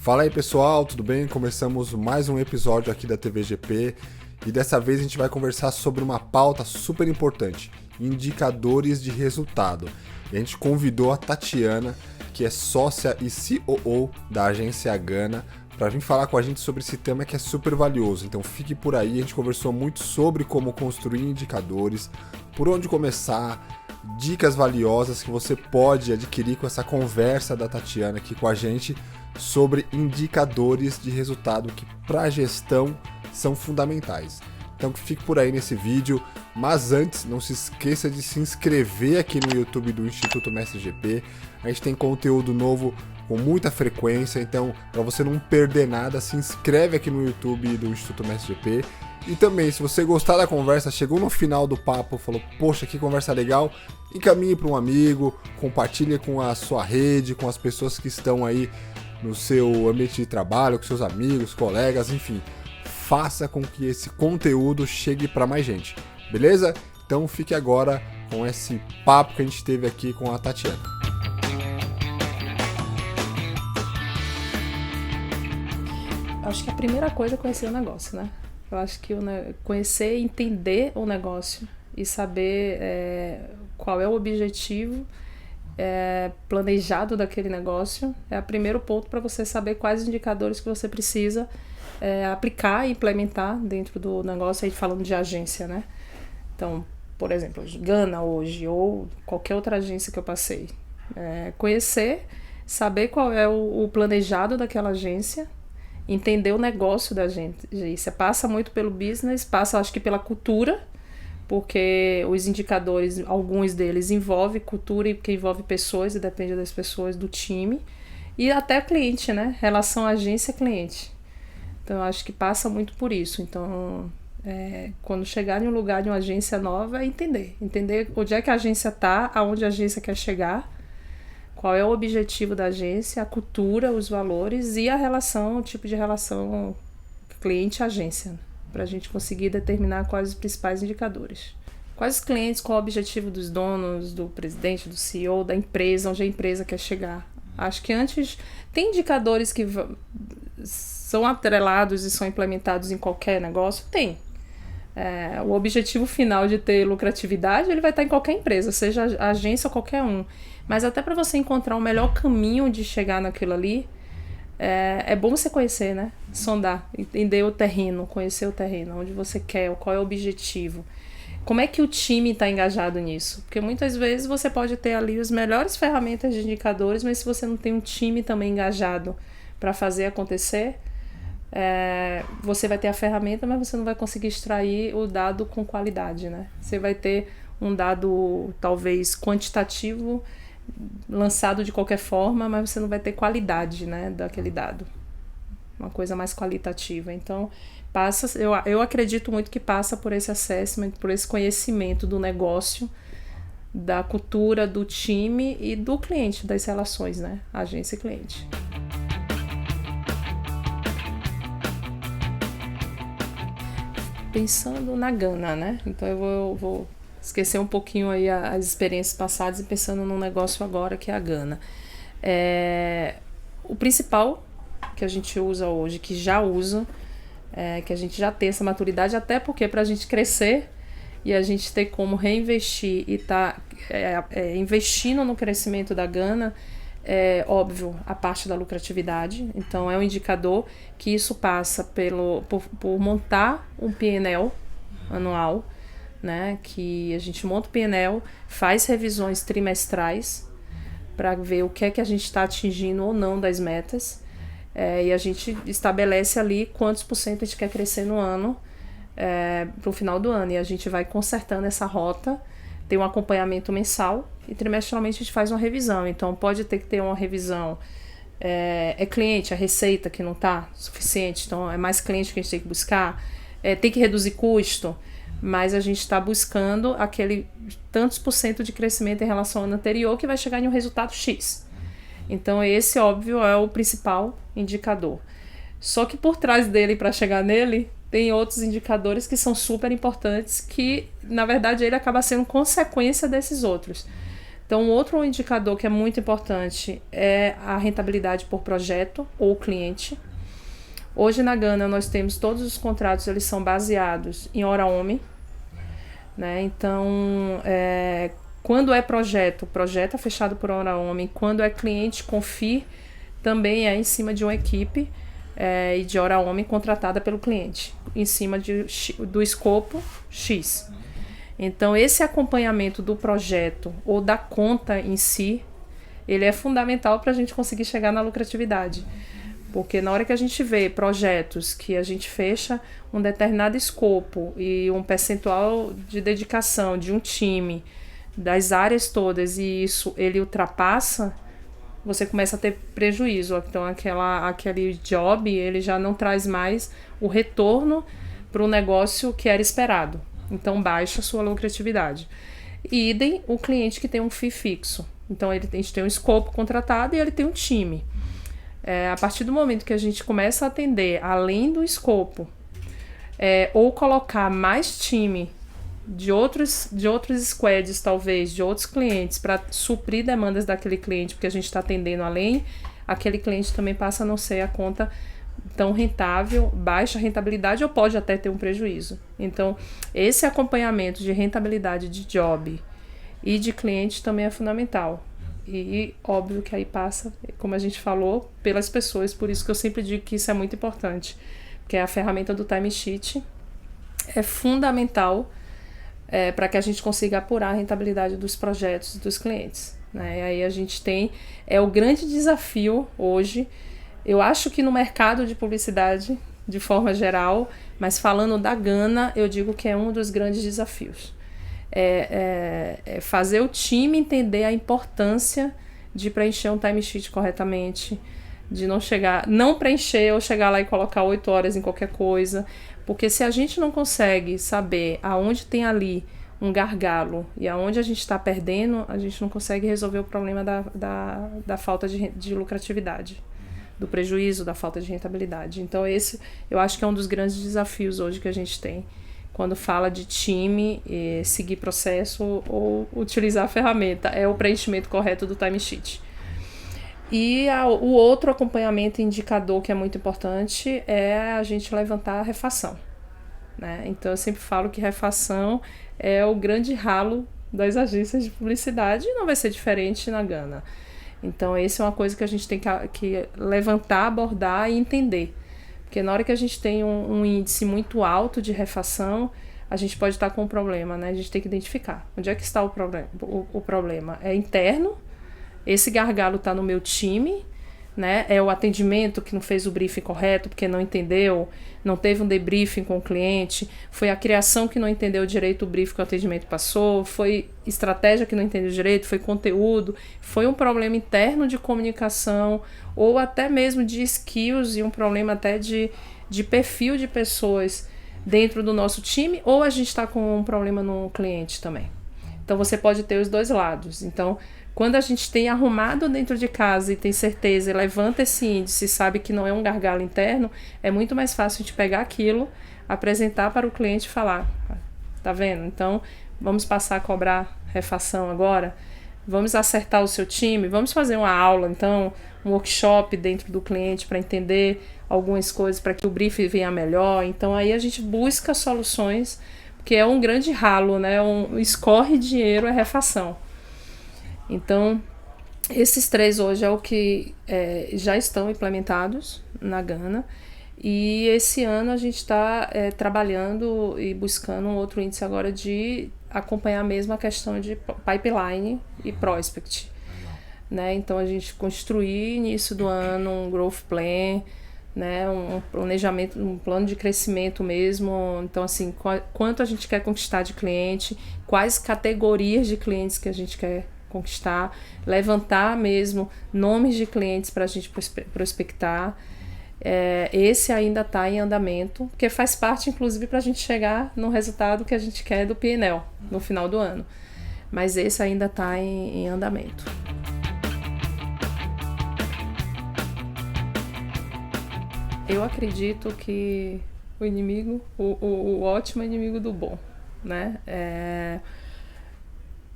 Fala aí pessoal, tudo bem? Começamos mais um episódio aqui da TVGP e dessa vez a gente vai conversar sobre uma pauta super importante, indicadores de resultado. E a gente convidou a Tatiana, que é sócia e COO da agência Gana, para vir falar com a gente sobre esse tema que é super valioso. Então fique por aí, a gente conversou muito sobre como construir indicadores, por onde começar, dicas valiosas que você pode adquirir com essa conversa da Tatiana aqui com a gente sobre indicadores de resultado que para a gestão são fundamentais. Então fique por aí nesse vídeo, mas antes não se esqueça de se inscrever aqui no YouTube do Instituto Mestre GP. A gente tem conteúdo novo com muita frequência, então para você não perder nada, se inscreve aqui no YouTube do Instituto Mestre GP. E também, se você gostar da conversa, chegou no final do papo, falou, poxa, que conversa legal, encaminhe para um amigo, compartilhe com a sua rede, com as pessoas que estão aí no seu ambiente de trabalho, com seus amigos, colegas, enfim. Faça com que esse conteúdo chegue para mais gente, beleza? Então fique agora com esse papo que a gente teve aqui com a Tatiana. Acho que a primeira coisa é conhecer o negócio, né? Eu acho que conhecer e entender o negócio e saber qual é o objetivo planejado daquele negócio é o primeiro ponto para você saber quais indicadores que você precisa aplicar e implementar dentro do negócio, aí falando de agência, né? Então, por exemplo, Gana hoje ou qualquer outra agência que eu passei. Conhecer, saber qual é o planejado daquela agência, entender o negócio da agência. Passa muito pelo business, passa acho que pela cultura, porque os indicadores, alguns deles envolvem cultura e que envolve pessoas e depende das pessoas, do time, e até cliente, né? Relação agência-cliente. Então, eu acho que passa muito por isso. Então, quando chegar em um lugar de uma agência nova, é entender onde é que a agência está, aonde a agência quer chegar, qual é o objetivo da agência, a cultura, os valores e a relação, o tipo de relação cliente-agência, para a gente conseguir determinar quais os principais indicadores. Quais os clientes, qual o objetivo dos donos, do presidente, do CEO, da empresa, onde a empresa quer chegar. Acho que antes, tem indicadores que são atrelados e são implementados em qualquer negócio? Tem. O objetivo final de ter lucratividade, ele vai estar em qualquer empresa, seja a agência ou qualquer um. Mas até para você encontrar o melhor caminho de chegar naquilo ali, é bom você conhecer, né? Sondar, entender o terreno, conhecer o terreno, onde você quer, qual é o objetivo. Como é que o time está engajado nisso? Porque muitas vezes você pode ter ali as melhores ferramentas de indicadores, mas se você não tem um time também engajado para fazer acontecer, você vai ter a ferramenta, mas você não vai conseguir extrair o dado com qualidade, né? Você vai ter um dado talvez quantitativo lançado de qualquer forma, mas você não vai ter qualidade, né, daquele dado. Uma coisa mais qualitativa. Então, eu acredito muito que passa por esse assessment, por esse conhecimento do negócio, da cultura, do time e do cliente, das relações, né, agência e cliente. Pensando na Gana, né? Então eu vou esquecer um pouquinho aí as experiências passadas e pensando num negócio agora que é a Gana. O principal que a gente usa hoje, que já usa, que a gente já tem essa maturidade, até porque para a gente crescer e a gente ter como reinvestir e tá investindo no crescimento da Gana, óbvio, a parte da lucratividade. Então é um indicador que isso passa por montar um P&L anual, né, que a gente monta o P&L, faz revisões trimestrais para ver o que é que a gente está atingindo ou não das metas, e a gente estabelece ali quantos por cento a gente quer crescer no ano para o final do ano, e a gente vai consertando essa rota, tem um acompanhamento mensal e trimestralmente a gente faz uma revisão. Então pode ter que ter uma revisão, cliente, a receita que não está suficiente, então é mais cliente que a gente tem que buscar, tem que reduzir custo, mas a gente está buscando aquele tantos por cento de crescimento em relação ao ano anterior que vai chegar em um resultado X. Então esse, óbvio, é o principal indicador. Só que por trás dele, para chegar nele, tem outros indicadores que são super importantes, que na verdade ele acaba sendo consequência desses outros. Então, outro indicador que é muito importante é a rentabilidade por projeto ou cliente. Hoje na Gana nós temos todos os contratos, eles são baseados em hora homem, né? Então, quando é projeto é fechado por hora homem. Quando é cliente com FII, também é em cima de uma equipe e de hora homem contratada pelo cliente, em cima do escopo X. Então, esse acompanhamento do projeto ou da conta em si, ele é fundamental para a gente conseguir chegar na lucratividade. Porque na hora que a gente vê projetos que a gente fecha um determinado escopo e um percentual de dedicação de um time, das áreas todas, e isso ele ultrapassa, você começa a ter prejuízo. Então, aquele job, ele já não traz mais o retorno para o negócio que era esperado. Então, baixa a sua lucratividade. E idem o cliente que tem um FII fixo. Então, a gente tem um escopo contratado e ele tem um time. A partir do momento que a gente começa a atender além do escopo, ou colocar mais time de outros squads, talvez, de outros clientes, para suprir demandas daquele cliente, porque a gente está atendendo além, aquele cliente também passa a não ser a conta tão rentável, baixa rentabilidade, ou pode até ter um prejuízo. Então, esse acompanhamento de rentabilidade de job e de cliente também é fundamental. E óbvio que aí passa, como a gente falou, pelas pessoas. Por isso que eu sempre digo que isso é muito importante, porque a ferramenta do timesheet é fundamental para que a gente consiga apurar a rentabilidade dos projetos dos clientes, né? E aí a gente tem, o grande desafio hoje, eu acho que no mercado de publicidade, de forma geral, mas falando da Gana, eu digo que é um dos grandes desafios. Fazer o time entender a importância de preencher um timesheet corretamente, de não preencher ou chegar lá e colocar 8 horas em qualquer coisa, porque se a gente não consegue saber aonde tem ali um gargalo e aonde a gente está perdendo, a gente não consegue resolver o problema da falta de lucratividade, do prejuízo, da falta de rentabilidade. Então esse eu acho que é um dos grandes desafios hoje que a gente tem quando fala de time, seguir processo ou utilizar a ferramenta, é o preenchimento correto do timesheet. E o outro acompanhamento indicador que é muito importante é a gente levantar a refação, né? Então eu sempre falo que refação é o grande ralo das agências de publicidade e não vai ser diferente na Gana. Então essa é uma coisa que a gente tem que levantar, abordar e entender. Porque na hora que a gente tem um índice muito alto de refação, a gente pode estar com um problema, né? A gente tem que identificar onde é que está o problema. O problema é interno, esse gargalo está no meu time, né? É o atendimento que não fez o briefing correto porque não entendeu, não teve um debriefing com o cliente, foi a criação que não entendeu direito o briefing que o atendimento passou, foi estratégia que não entendeu direito, foi conteúdo, foi um problema interno de comunicação ou até mesmo de skills e um problema até de perfil de pessoas dentro do nosso time, ou a gente está com um problema no cliente também. Então você pode ter os dois lados. Então, quando a gente tem arrumado dentro de casa e tem certeza e levanta esse índice e sabe que não é um gargalo interno, é muito mais fácil a gente pegar aquilo, apresentar para o cliente e falar, tá vendo? Então, vamos passar a cobrar refação agora, vamos acertar o seu time, vamos fazer uma aula, então, um workshop dentro do cliente para entender algumas coisas, para que o briefing venha melhor. Então, aí a gente busca soluções, porque é um grande ralo, né? Escorre dinheiro, é refação. Então, esses 3 hoje é o que já estão implementados na Gana, e esse ano a gente está trabalhando e buscando um outro índice agora de acompanhar mesmo a questão de pipeline e prospect, né? Então a gente construir início do ano um growth plan, né? Um planejamento, um plano de crescimento mesmo. Então assim, quanto a gente quer conquistar de cliente, quais categorias de clientes que a gente quer conquistar, levantar mesmo nomes de clientes para a gente prospectar. Esse ainda está em andamento, porque faz parte, inclusive, para a gente chegar no resultado que a gente quer do P&L no final do ano. Mas esse ainda está em andamento. Eu acredito que o inimigo, o ótimo é inimigo do bom, né?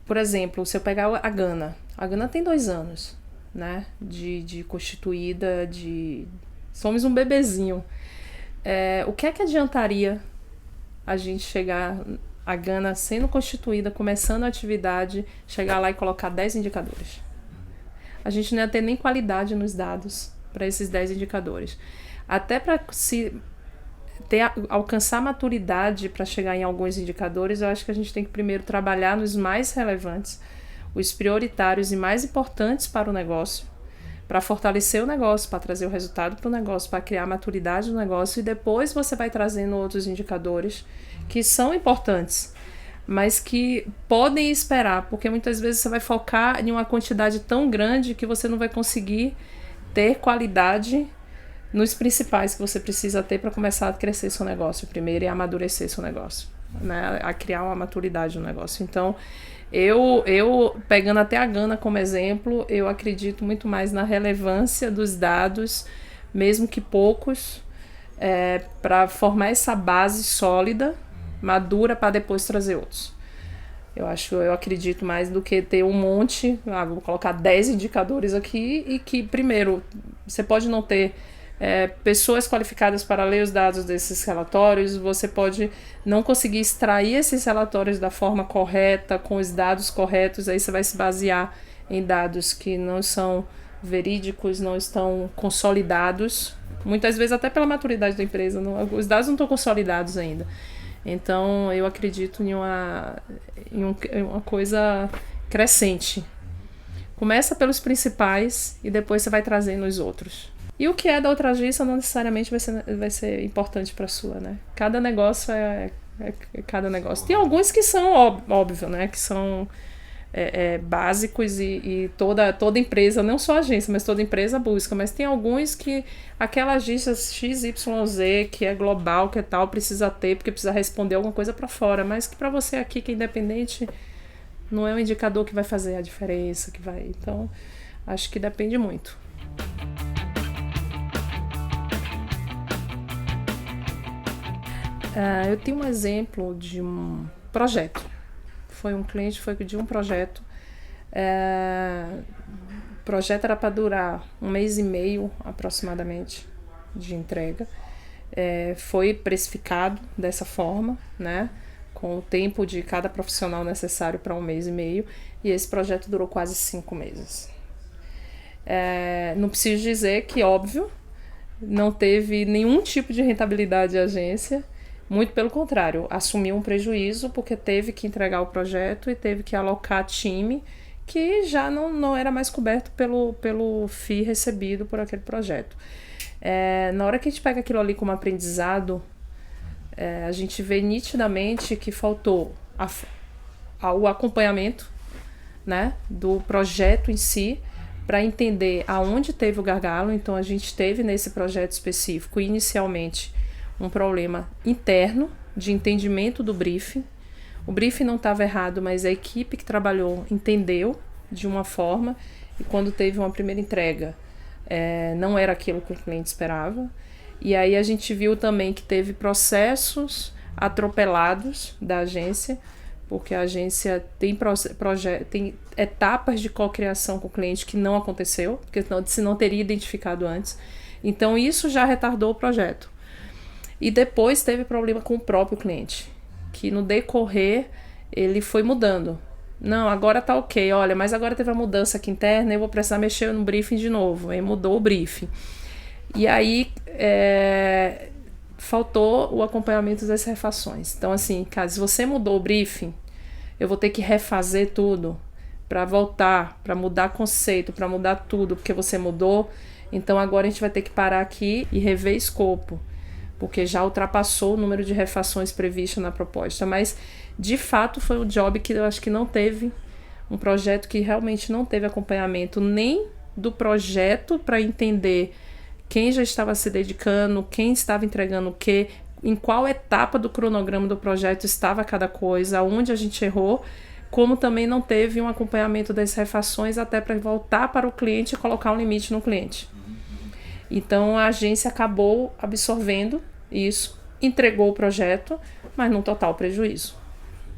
Por exemplo, se eu pegar a Gana tem 2 anos, né, de constituída, somos um bebezinho. O que é que adiantaria a gente chegar a Gana sendo constituída, começando a atividade, chegar lá e colocar 10 indicadores? A gente não ia ter nem qualidade nos dados para esses 10 indicadores. Até para se alcançar maturidade para chegar em alguns indicadores, eu acho que a gente tem que primeiro trabalhar nos mais relevantes, os prioritários e mais importantes para o negócio, para fortalecer o negócio, para trazer o resultado para o negócio, para criar maturidade no negócio, e depois você vai trazendo outros indicadores que são importantes, mas que podem esperar, porque muitas vezes você vai focar em uma quantidade tão grande que você não vai conseguir ter qualidade nos principais que você precisa ter para começar a crescer seu negócio primeiro e amadurecer seu negócio, né? A criar uma maturidade no negócio. Então, eu pegando até a Gana como exemplo, eu acredito muito mais na relevância dos dados, mesmo que poucos, para formar essa base sólida, madura, para depois trazer outros. Eu acredito mais do que ter um monte, vou colocar 10 indicadores aqui, e que, primeiro, você pode não ter pessoas qualificadas para ler os dados desses relatórios, você pode não conseguir extrair esses relatórios da forma correta, com os dados corretos, aí você vai se basear em dados que não são verídicos, não estão consolidados, muitas vezes até pela maturidade da empresa, os dados não estão consolidados ainda. Então eu acredito em uma coisa crescente. Começa pelos principais e depois você vai trazendo os outros. E o que é da outra agência não necessariamente vai ser importante para a sua, né? Cada negócio é cada negócio. Tem alguns que são óbvio, né? Que são básicos e toda empresa, não só a agência, mas toda empresa busca. Mas tem alguns que aquela agência XYZ, que é global, que é tal, precisa ter, porque precisa responder alguma coisa para fora. Mas que para você aqui, que é independente, não é um indicador que vai fazer a diferença, que vai... Então, acho que depende muito. Eu tenho um exemplo de um projeto. Foi um cliente, foi de um projeto. O projeto era para durar 1 mês e meio, aproximadamente, de entrega. Foi precificado dessa forma, né? Com o tempo de cada profissional necessário para 1 mês e meio. E esse projeto durou quase 5 meses. Não preciso dizer que, óbvio, não teve nenhum tipo de rentabilidade à agência. Muito pelo contrário, assumiu um prejuízo porque teve que entregar o projeto e teve que alocar time que já não era mais coberto pelo FII recebido por aquele projeto. Na hora que a gente pega aquilo ali como aprendizado, a gente vê nitidamente que faltou o acompanhamento, né, do projeto em si, para entender aonde teve o gargalo. Então a gente teve nesse projeto específico, inicialmente, um problema interno de entendimento do briefing. O briefing não estava errado, mas a equipe que trabalhou entendeu de uma forma, e quando teve uma primeira entrega, não era aquilo que o cliente esperava. E aí a gente viu também que teve processos atropelados da agência, porque a agência tem etapas de cocriação com o cliente que não aconteceu, porque se não teria identificado antes. Então isso já retardou o projeto. E depois teve problema com o próprio cliente, que no decorrer ele foi mudando. Não, agora tá ok, olha, mas agora teve uma mudança aqui interna, eu vou precisar mexer no briefing de novo. Aí mudou o briefing. E aí faltou o acompanhamento das refações. Então, assim, cara, se você mudou o briefing, eu vou ter que refazer tudo para voltar, para mudar conceito, para mudar tudo, porque você mudou. Então agora a gente vai ter que parar aqui e rever escopo, porque já ultrapassou o número de refações previsto na proposta. Mas, de fato, foi um job que eu acho que não teve, um projeto que realmente não teve acompanhamento nem do projeto para entender quem já estava se dedicando, quem estava entregando o quê, em qual etapa do cronograma do projeto estava cada coisa, onde a gente errou, como também não teve um acompanhamento das refações até para voltar para o cliente e colocar um limite no cliente. Então a agência acabou absorvendo isso, entregou o projeto, mas num total prejuízo.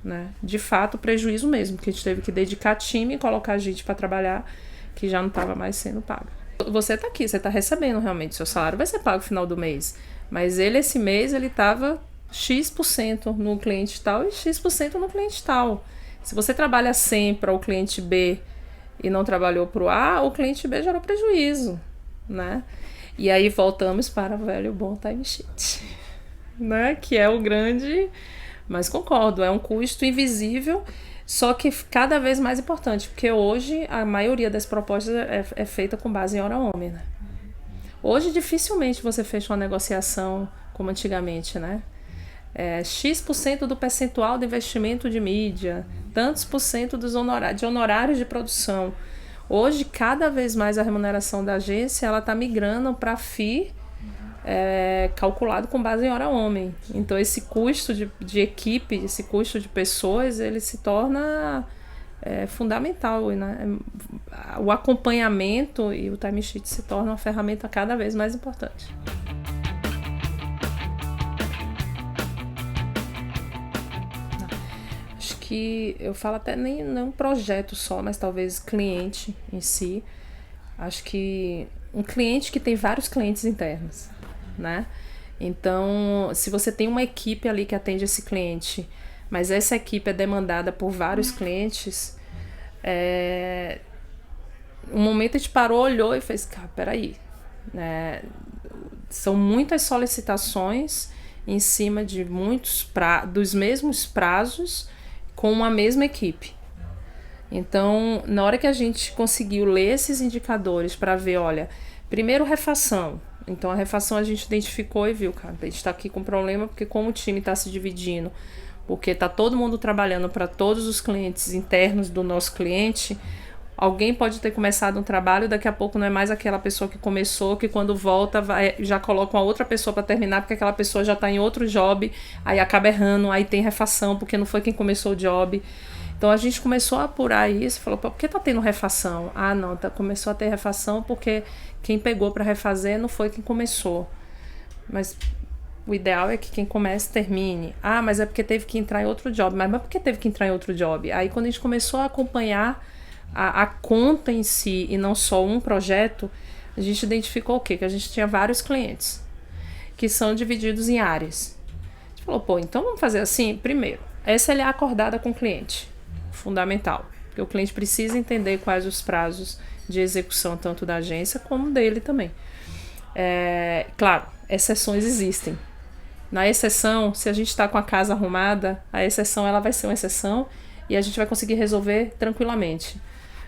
né? De fato, prejuízo mesmo, que a gente teve que dedicar time e colocar gente para trabalhar que já não estava mais sendo pago. Você está aqui, você está recebendo realmente, seu salário vai ser pago no final do mês, mas esse mês ele estava X% no cliente tal e X% no cliente tal. Se você trabalha 100 para o cliente B e não trabalhou para o A, o cliente B gerou prejuízo, né? E aí voltamos para o velho bom timesheet, né? Que é o grande... Mas concordo, é um custo invisível, só que cada vez mais importante, porque hoje a maioria das propostas é feita com base em hora homem, né? Hoje dificilmente você fecha uma negociação como antigamente, né? X% do percentual do investimento de mídia, tantos por cento de honorários de produção. Hoje, cada vez mais a remuneração da agência ela está migrando para FII, calculado com base em hora homem. Então, esse custo de equipe, esse custo de pessoas, ele se torna fundamental, né? O acompanhamento e o timesheet se torna uma ferramenta cada vez mais importante. Que eu falo até nem um projeto só, mas talvez cliente em si. Acho que um cliente que tem vários clientes internos, né? Então, se você tem uma equipe ali que atende esse cliente, mas essa equipe é demandada por vários clientes, um momento a gente parou, olhou e fez, cara, peraí, né? São muitas solicitações em cima de dos mesmos prazos, com a mesma equipe. Então, na hora que a gente conseguiu ler esses indicadores para ver, olha, primeiro refação. Então, a refação a gente identificou e viu, cara, a gente está aqui com problema porque como o time está se dividindo, porque está todo mundo trabalhando para todos os clientes internos do nosso cliente, alguém pode ter começado um trabalho, daqui a pouco não é mais aquela pessoa que começou, que quando volta já coloca uma outra pessoa para terminar, porque aquela pessoa já está em outro job, aí acaba errando, aí tem refação, porque não foi quem começou o job. Então a gente começou a apurar isso, falou, por que tá tendo refação? Ah, não, começou a ter refação porque quem pegou para refazer não foi quem começou. Mas o ideal é que quem comece termine. Ah, mas é porque teve que entrar em outro job. Mas por que teve que entrar em outro job? Aí quando a gente começou a acompanhar a conta em si e não só um projeto, a gente identificou o quê? Que a gente tinha vários clientes que são divididos em áreas. A gente falou, então vamos fazer assim? Primeiro, SLA acordada com o cliente. Fundamental. Porque o cliente precisa entender quais os prazos de execução tanto da agência como dele também. Claro, exceções existem. Na exceção, se a gente está com a casa arrumada, a exceção ela vai ser uma exceção e a gente vai conseguir resolver tranquilamente.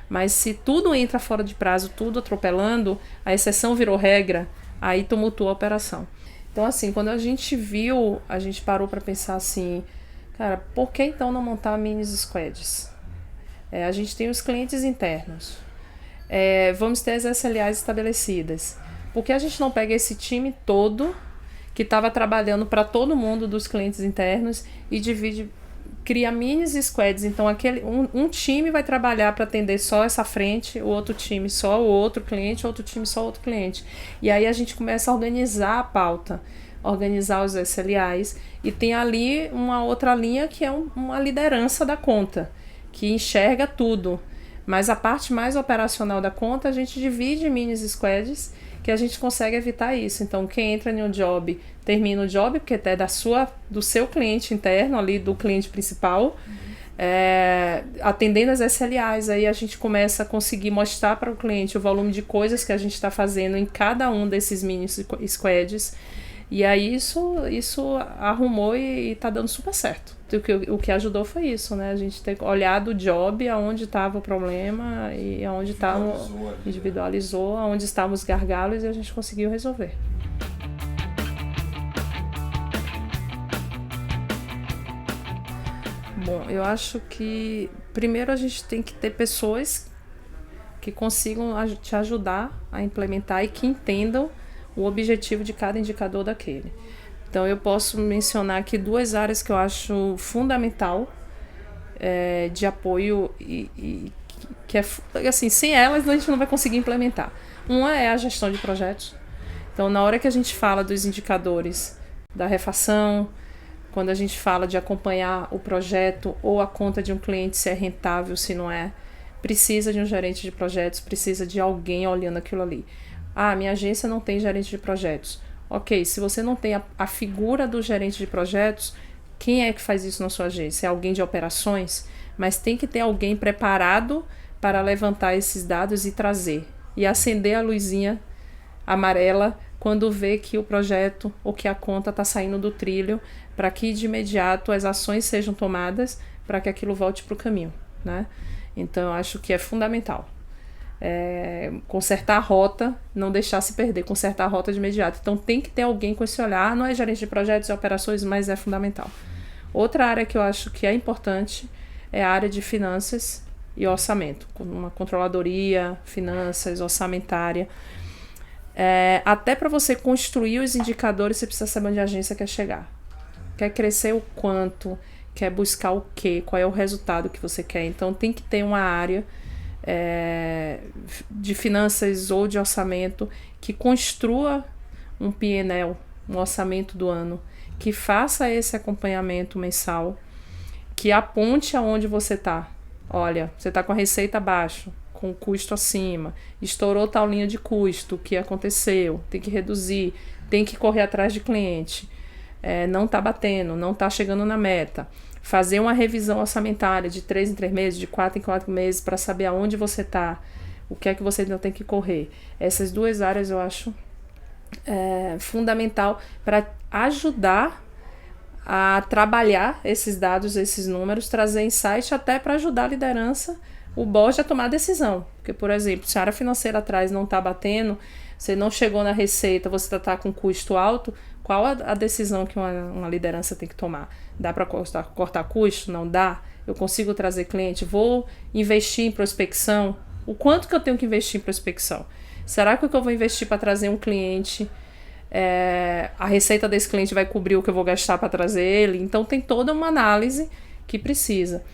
Mas se tudo entra fora de prazo, tudo atropelando, a exceção virou regra, aí tumultua a operação. Então, assim, quando a gente viu, a gente parou para pensar assim, cara, por que então não montar mini squads? A gente tem os clientes internos, vamos ter as SLAs estabelecidas. Por que a gente não pega esse time todo que estava trabalhando para todo mundo dos clientes internos e divide, cria mini squads? Então um time vai trabalhar para atender só essa frente, o outro time só o outro cliente, outro time só outro cliente. E aí a gente começa a organizar a pauta, organizar os SLAs, e tem ali uma outra linha que é uma liderança da conta, que enxerga tudo. Mas a parte mais operacional da conta a gente divide em mini squads, que a gente consegue evitar isso. Então, quem entra em um job, termina o job, porque é do seu cliente interno, ali do cliente principal, atendendo as SLAs. Aí a gente começa a conseguir mostrar para o cliente o volume de coisas que a gente está fazendo em cada um desses mini squads. E aí isso arrumou e está dando super certo. O que ajudou foi isso, né? A gente ter olhado o job, aonde estava o problema e aonde individualizou, aonde estavam os gargalos, e a gente conseguiu resolver. Bom, eu acho que primeiro a gente tem que ter pessoas que consigam te ajudar a implementar e que entendam o objetivo de cada indicador daquele. Então eu posso mencionar aqui 2 áreas que eu acho fundamental de apoio e que assim, sem elas a gente não vai conseguir implementar. Uma é a gestão de projetos. Então na hora que a gente fala dos indicadores da refação, quando a gente fala de acompanhar o projeto ou a conta de um cliente, se é rentável, se não é, precisa de um gerente de projetos, precisa de alguém olhando aquilo ali. Ah, minha agência não tem gerente de projetos. Ok, se você não tem a figura do gerente de projetos, quem é que faz isso na sua agência? É alguém de operações? Mas tem que ter alguém preparado para levantar esses dados e trazer. E acender a luzinha amarela quando vê que o projeto ou que a conta está saindo do trilho, para que de imediato as ações sejam tomadas para que aquilo volte para o caminho, né? Então eu acho que é fundamental. Consertar a rota, não deixar se perder, consertar a rota de imediato. Então tem que ter alguém com esse olhar, não é gerente de projetos e operações, mas é fundamental. Outra área que eu acho que é importante é a área de finanças e orçamento, uma controladoria, finanças, orçamentária. Até para você construir os indicadores, você precisa saber onde a agência quer chegar. Quer crescer o quanto, quer buscar o quê, qual é o resultado que você quer. Então tem que ter uma área de finanças ou de orçamento que construa um P&L, um orçamento do ano, que faça esse acompanhamento mensal, que aponte aonde você está. Olha, você está com a receita abaixo, com o custo acima, estourou tal linha de custo, o que aconteceu, tem que reduzir, tem que correr atrás de cliente, não está batendo, não está chegando na meta. Fazer uma revisão orçamentária de 3 em 3 meses, de 4 em 4 meses, para saber aonde você está, o que é que você ainda tem que correr. Essas duas áreas eu acho fundamental para ajudar a trabalhar esses dados, esses números, trazer insight até para ajudar a liderança, o board a tomar decisão. Porque, por exemplo, se a área financeira atrás não está batendo, você não chegou na receita, você está com custo alto, qual a decisão que uma liderança tem que tomar? Dá para cortar custo? Não dá? Eu consigo trazer cliente? Vou investir em prospecção? O quanto que eu tenho que investir em prospecção? Será que o que eu vou investir para trazer um cliente, a receita desse cliente vai cobrir o que eu vou gastar para trazer ele? Então tem toda uma análise que precisa.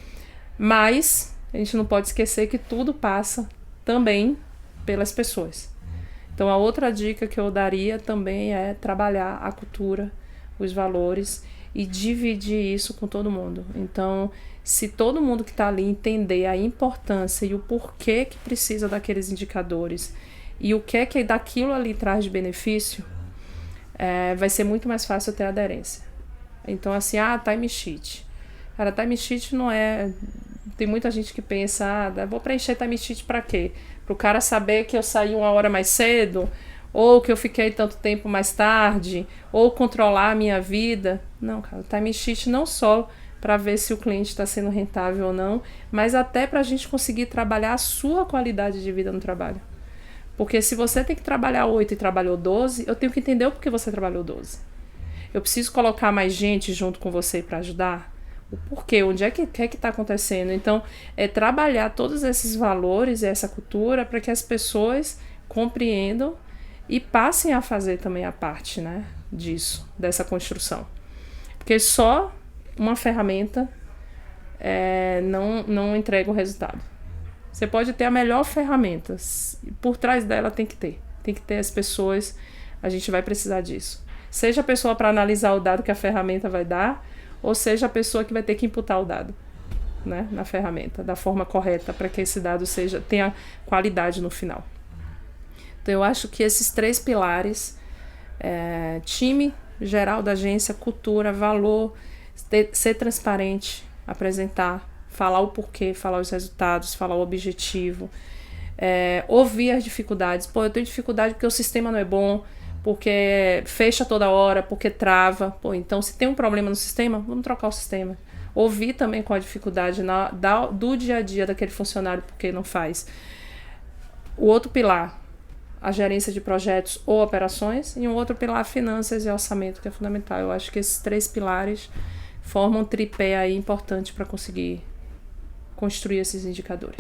Mas a gente não pode esquecer que tudo passa também pelas pessoas. Então a outra dica que eu daria também é trabalhar a cultura, os valores e dividir isso com todo mundo. Então, se todo mundo que está ali entender a importância e o porquê que precisa daqueles indicadores e o que é que daquilo ali traz de benefício, vai ser muito mais fácil ter aderência. Então, assim, time sheet. Cara, time sheet não é... Tem muita gente que pensa, vou preencher time sheet para quê? Para o cara saber que eu saí 1 hora mais cedo, ou que eu fiquei tanto tempo mais tarde, ou controlar a minha vida. Não, cara, time sheet não só para ver se o cliente está sendo rentável ou não, mas até para a gente conseguir trabalhar a sua qualidade de vida no trabalho. Porque se você tem que trabalhar 8 e trabalhou 12, eu tenho que entender o porquê você trabalhou 12. Eu preciso colocar mais gente junto com você para ajudar? O porquê, onde é que está acontecendo? Então, trabalhar todos esses valores e essa cultura para que as pessoas compreendam e passem a fazer também a parte, né, disso, dessa construção. Porque só uma ferramenta não entrega o resultado. Você pode ter a melhor ferramenta, por trás dela tem que ter as pessoas, a gente vai precisar disso. Seja a pessoa para analisar o dado que a ferramenta vai dar, ou seja a pessoa que vai ter que imputar o dado, né, na ferramenta, da forma correta, para que esse dado tenha qualidade no final. Então eu acho que esses 3 pilares, time geral da agência, cultura, valor, ser transparente, apresentar, falar o porquê, falar os resultados, falar o objetivo, ouvir as dificuldades. Eu tenho dificuldade porque o sistema não é bom, porque fecha toda hora, porque trava. Então se tem um problema no sistema, vamos trocar o sistema. Ouvir também qual a dificuldade do dia a dia daquele funcionário, porque não faz. O outro pilar, a gerência de projetos ou operações, e um outro pilar, finanças e orçamento, que é fundamental. Eu acho que esses 3 pilares formam um tripé aí importante para conseguir construir esses indicadores.